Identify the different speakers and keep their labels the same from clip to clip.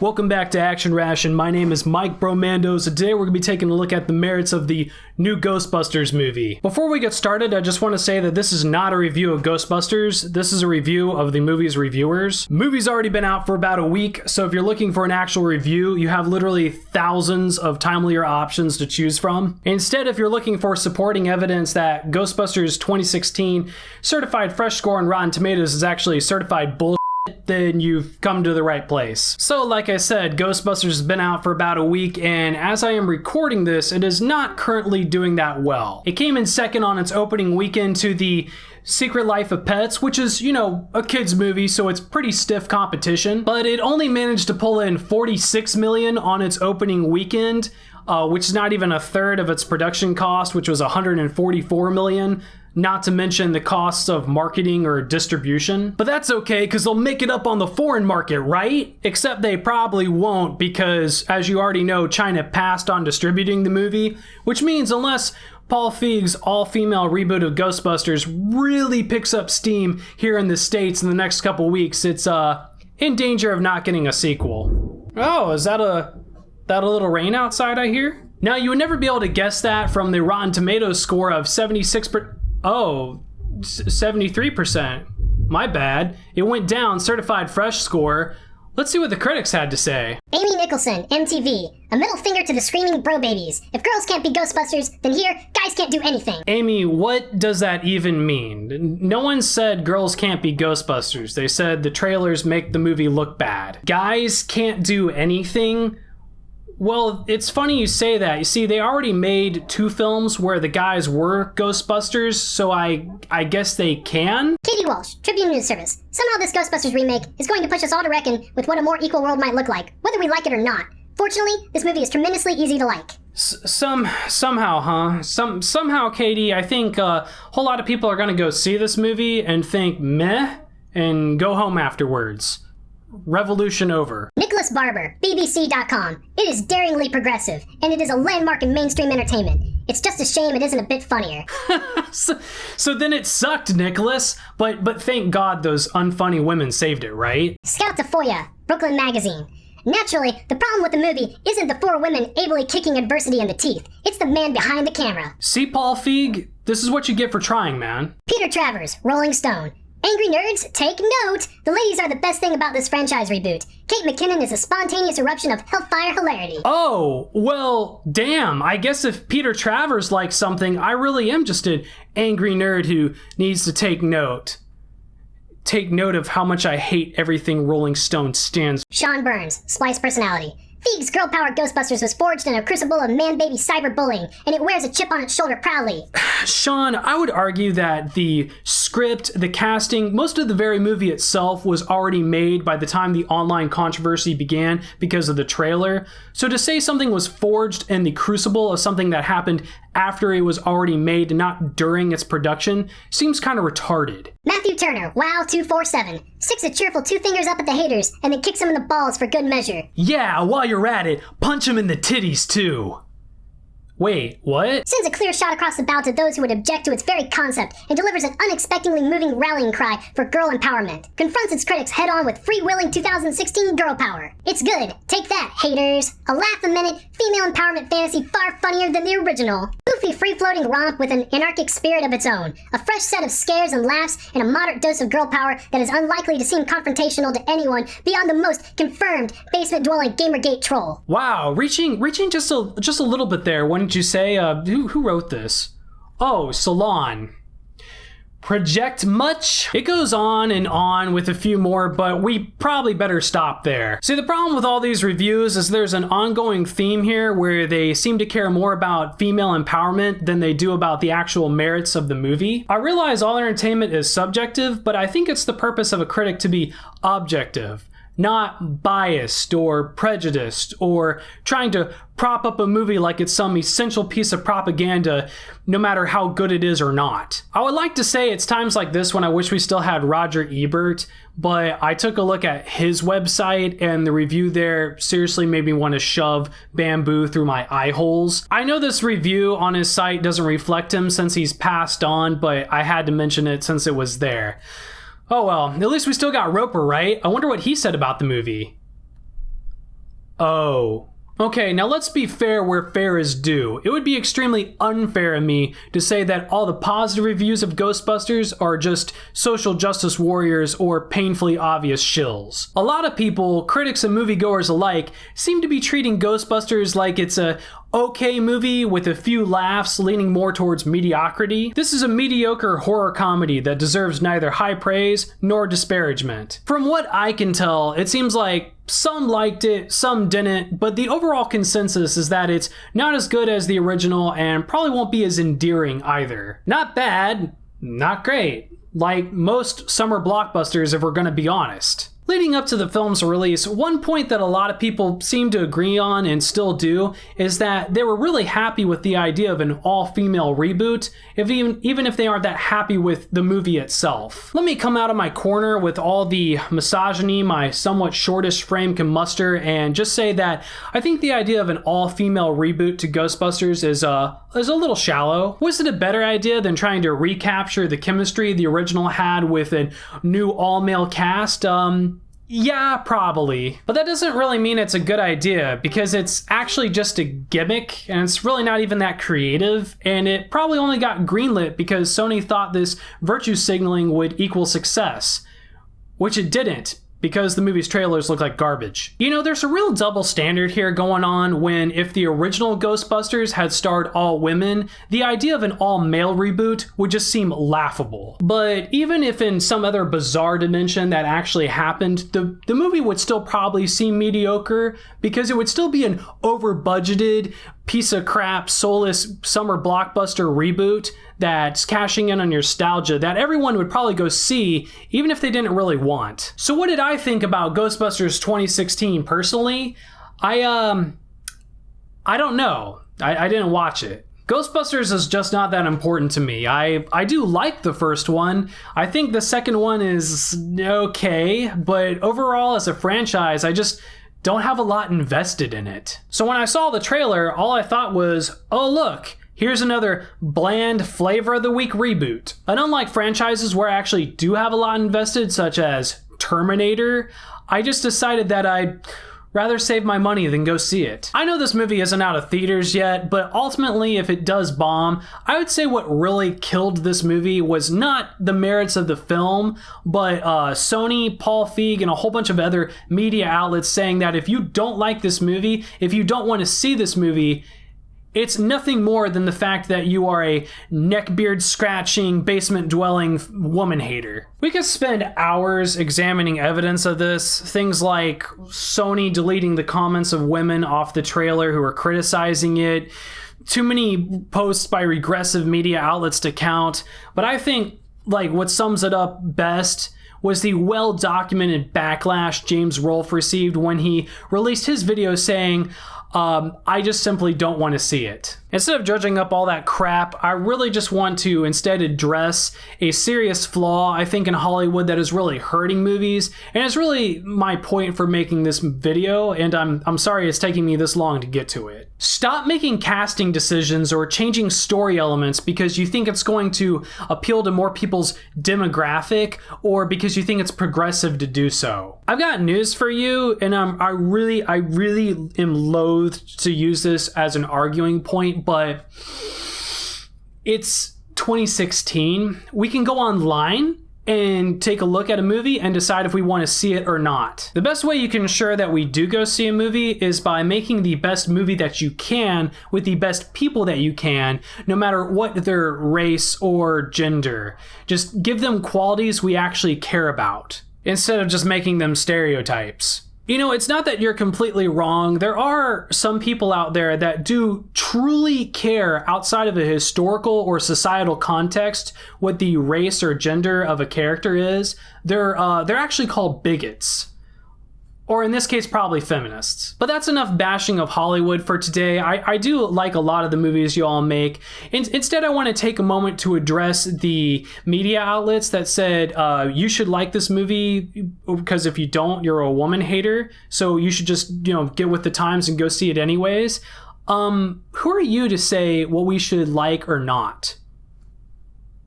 Speaker 1: Welcome back to ActionRation. My name is Mike Bromandos. Today we're going to be taking a look at the merits of the new Ghostbusters movie. Before we get started, I just want to say that this is not a review of Ghostbusters. This is a review of the movie's reviewers. The movie's already been out for about a week, so if you're looking for an actual review, you have literally thousands of timelier options to choose from. Instead, if you're looking for supporting evidence that Ghostbusters 2016 certified fresh score on Rotten Tomatoes is actually certified bullshit, then you've come to the right place. So like I said, Ghostbusters has been out for about a week, and as I am recording this, it is not currently doing that well. It came in second on its opening weekend to the Secret Life of Pets, which is, you know, a kid's movie, so it's pretty stiff competition, but it only managed to pull in $46 million on its opening weekend, which is not even a third of its production cost, which was $144 million. Not to mention the costs of marketing or distribution. But that's okay, because they'll make it up on the foreign market, right? Except they probably won't, because as you already know, China passed on distributing the movie, which means unless Paul Feig's all-female reboot of Ghostbusters really picks up steam here in the States in the next couple weeks, it's in danger of not getting a sequel. Oh, is that a little rain outside, I hear? Now, you would never be able to guess that from the Rotten Tomatoes score of 73%. My bad. It went down, certified fresh score. Let's see what the critics had to say.
Speaker 2: Amy Nicholson, MTV. A middle finger to the screaming bro babies. If girls can't be Ghostbusters, then here, guys can't do anything.
Speaker 1: Amy, what does that even mean? No one said girls can't be Ghostbusters. They said the trailers make the movie look bad. Guys can't do anything? Well, it's funny you say that. You see, they already made 2 films where the guys were Ghostbusters, so I guess they can?
Speaker 2: Katie Walsh, Tribune News Service. Somehow this Ghostbusters remake is going to push us all to reckon with what a more equal world might look like, whether we like it or not. Fortunately, this movie is tremendously easy to like.
Speaker 1: Somehow, huh? Somehow, Katie, I think a whole lot of people are gonna go see this movie and think meh, and go home afterwards. Revolution over. Nicholas
Speaker 2: Barber, BBC.com. It is daringly progressive, and it is a landmark in mainstream entertainment. It's just a shame it isn't a bit funnier.
Speaker 1: so then it sucked, Nicholas. But thank God those unfunny women saved it, right?
Speaker 2: Scout Tafoya, Brooklyn Magazine. Naturally, the problem with the movie isn't the 4 women ably kicking adversity in the teeth. It's the man behind the camera.
Speaker 1: See, Paul Feig? This is what you get for trying, man.
Speaker 2: Peter Travers, Rolling Stone. Angry nerds, take note! The ladies are the best thing about this franchise reboot. Kate McKinnon is a spontaneous eruption of hellfire hilarity.
Speaker 1: Oh, well, damn. I guess if Peter Travers likes something, I really am just an angry nerd who needs to take note. Take note of how much I hate everything Rolling Stone stands.
Speaker 2: Sean Burns, Splice Personality. Feig's Girl Power Ghostbusters was forged in a crucible of man-baby cyberbullying, and it wears a chip on its shoulder proudly.
Speaker 1: Sean, I would argue that the script, the casting, most of the very movie itself was already made by the time the online controversy began because of the trailer. So to say something was forged in the crucible of something that happened after it was already made and not during its production seems kind of retarded.
Speaker 2: Matthew Turner, Wow247, sticks a cheerful 2 fingers up at the haters and then kicks them in the balls for good measure.
Speaker 1: Yeah, while you're at it, punch him in the titties too. Wait, what?
Speaker 2: Sends a clear shot across the bow to those who would object to its very concept and delivers an unexpectedly moving rallying cry for girl empowerment. Confronts its critics head-on with free-willing 2016 girl power. It's good. Take that, haters. A laugh-a-minute, female empowerment fantasy far funnier than the original. Goofy free-floating romp with an anarchic spirit of its own. A fresh set of scares and laughs and a moderate dose of girl power that is unlikely to seem confrontational to anyone beyond the most confirmed basement-dwelling Gamergate troll.
Speaker 1: Wow, reaching just a little bit there. When did you say? Who wrote this? Oh, Salon. Project much? It goes on with a few more, but we probably better stop there. See, the problem with all these reviews is there's an ongoing theme here where they seem to care more about female empowerment than they do about the actual merits of the movie. I realize all entertainment is subjective, but I think it's the purpose of a critic to be objective. Not biased or prejudiced or trying to prop up a movie like it's some essential piece of propaganda no matter how good it is or not. I would like to say it's times like this when I wish we still had Roger Ebert, but I took a look at his website and the review there seriously made me want to shove bamboo through my eye holes. I know this review on his site doesn't reflect him since he's passed on, but I had to mention it since it was there. Oh well, at least we still got Roper, right? I wonder what he said about the movie. Oh. Okay, now let's be fair where fair is due. It would be extremely unfair of me to say that all the positive reviews of Ghostbusters are just social justice warriors or painfully obvious shills. A lot of people, critics and moviegoers alike, seem to be treating Ghostbusters like it's a okay movie with a few laughs leaning more towards mediocrity. This is a mediocre horror comedy that deserves neither high praise nor disparagement. From what I can tell, it seems like some liked it, some didn't, but the overall consensus is that it's not as good as the original and probably won't be as endearing either. Not bad, not great. Like most summer blockbusters, if we're gonna be honest. Leading up to the film's release, one point that a lot of people seem to agree on and still do is that they were really happy with the idea of an all-female reboot, even if they aren't that happy with the movie itself. Let me come out of my corner with all the misogyny my somewhat shortish frame can muster and just say that I think the idea of an all-female reboot to Ghostbusters is a little shallow. Was it a better idea than trying to recapture the chemistry the original had with a new all-male cast? Yeah, probably. But that doesn't really mean it's a good idea, because it's actually just a gimmick, and it's really not even that creative, and it probably only got greenlit because Sony thought this virtue signaling would equal success. Which it didn't, because the movie's trailers look like garbage. You know, there's a real double standard here going on when if the original Ghostbusters had starred all women, the idea of an all-male reboot would just seem laughable. But even if in some other bizarre dimension that actually happened, the movie would still probably seem mediocre because it would still be an over-budgeted, piece of crap, soulless summer blockbuster reboot that's cashing in on nostalgia that everyone would probably go see even if they didn't really want. So what did I think about Ghostbusters 2016 personally? I don't know. I didn't watch it. Ghostbusters is just not that important to me. I do like the first one. I think the second one is okay, but overall as a franchise, I just don't have a lot invested in it. So when I saw the trailer, all I thought was, oh look, here's another bland flavor of the week reboot. And unlike franchises where I actually do have a lot invested, such as Terminator, I just decided that I'd rather save my money than go see it. I know this movie isn't out of theaters yet, but ultimately if it does bomb, I would say what really killed this movie was not the merits of the film, but Sony, Paul Feig, and a whole bunch of other media outlets saying that if you don't like this movie, if you don't want to see this movie, it's nothing more than the fact that you are a neckbeard scratching, basement dwelling woman hater. We could spend hours examining evidence of this. Things like Sony deleting the comments of women off the trailer who are criticizing it, too many posts by regressive media outlets to count. But I think like what sums it up best was the well-documented backlash James Rolfe received when he released his video saying, I just simply don't want to see it. Instead of judging up all that crap, I really just want to instead address a serious flaw, I think, in Hollywood that is really hurting movies, and it's really my point for making this video, and I'm sorry it's taking me this long to get to it. Stop making casting decisions or changing story elements because you think it's going to appeal to more people's demographic or because you think it's progressive to do so. I've got news for you, and I really am loath to use this as an arguing point, but it's 2016. We can go online and take a look at a movie and decide if we want to see it or not. The best way you can ensure that we do go see a movie is by making the best movie that you can with the best people that you can, no matter what their race or gender. Just give them qualities we actually care about, instead of just making them stereotypes. You know, it's not that you're completely wrong. There are some people out there that do truly care outside of a historical or societal context what the race or gender of a character is. They're actually called bigots. Or in this case, probably feminists. But that's enough bashing of Hollywood for today. I do like a lot of the movies you all make. Instead, I want to take a moment to address the media outlets that said, you should like this movie because if you don't, you're a woman hater. So you should just, get with the times and go see it anyways. Who are you to say what we should like or not?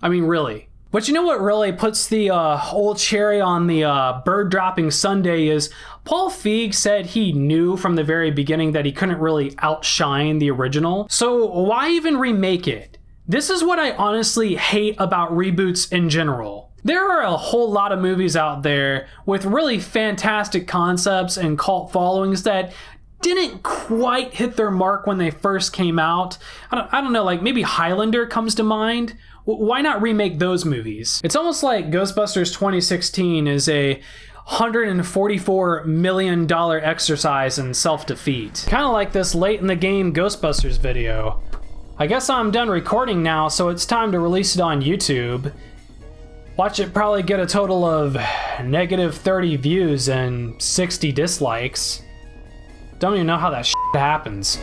Speaker 1: I mean, really. But you know what really puts the old cherry on the bird dropping sundae is Paul Feig said he knew from the very beginning that he couldn't really outshine the original. So why even remake it? This is what I honestly hate about reboots in general. There are a whole lot of movies out there with really fantastic concepts and cult followings that didn't quite hit their mark when they first came out. I don't know, like maybe Highlander comes to mind. Why not remake those movies? It's almost like Ghostbusters 2016 is a $144 million exercise in self-defeat. Kind of like this late in the game Ghostbusters video. I guess I'm done recording now, so it's time to release it on YouTube. Watch it probably get a total of negative 30 views and 60 dislikes. Don't even know how that shit happens.